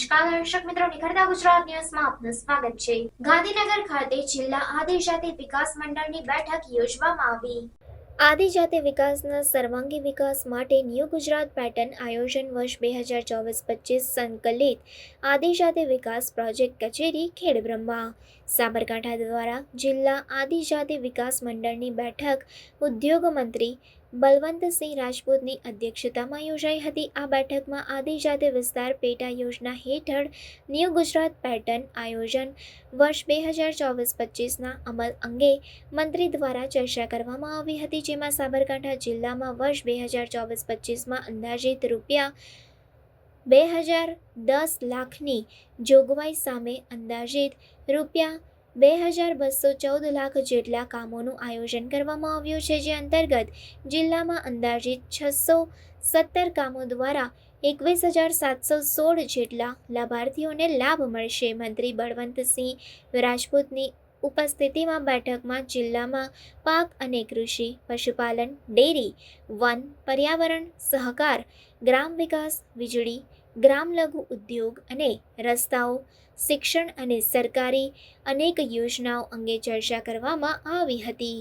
નમસ્કાર દર્શક મિત્રો, નિખરતા ગુજરાત ન્યૂઝમાં આપનું સ્વાગત છે। ગાંધીનગર ખાતે જિલ્લા આદિજાતિ વિકાસ મંડળની બેઠક યોજવામાં આવી। આદિજાતિ વિકાસના સર્વાંગી વિકાસ માટે ન્યૂ ગુજરાત પેટર્ન આયોજન વર્ષ 2024-25 સંકલિત આદિજાતિ વિકાસ પ્રોજેક્ટ કચેરી ખેડબ્રહ્મા સાબરકાંઠા દ્વારા જિલ્લા આદિજાતિ વિકાસ મંડળની બેઠક ઉદ્યોગ મંત્રી બલવંતસિંહ રાજપૂતની અધ્યક્ષતામાં યોજાઈ હતી। આ બેઠકમાં આદિજાતિ વિસ્તાર પેટા યોજના હેઠળ ન્યૂ ગુજરાત પેટર્ન આયોજન વર્ષ 2024-25ના અમલ અંગે મંત્રી દ્વારા ચર્ચા કરવામાં આવી હતી, જેમાં સાબરકાંઠા જિલ્લામાં વર્ષ 2024-25માં અંદાજિત રૂપિયા 2010 લાખની જોગવાઈ સામે અંદાજિત રૂપિયા 2214 લાખ જેટલા કામોનું આયોજન કરવામાં આવ્યું છે, જે અંતર્ગત જિલ્લામાં અંદાજિત 617 કામો દ્વારા 21,716 જેટલા લાભાર્થીઓને લાભ મળશે। મંત્રી બળવંતસિંહ રાજપૂતની ઉપસ્થિતિમાં બેઠકમાં જિલ્લામાં પાક અને કૃષિ, પશુપાલન, ડેરી, વન, પર્યાવરણ, સહકાર, ગ્રામ વિકાસ, વીજળી, ગ્રામ લઘુ ઉદ્યોગ અને રસ્તાઓ, શિક્ષણ અને સરકારી અનેક યોજનાઓ અંગે ચર્ચા કરવામાં આવી હતી।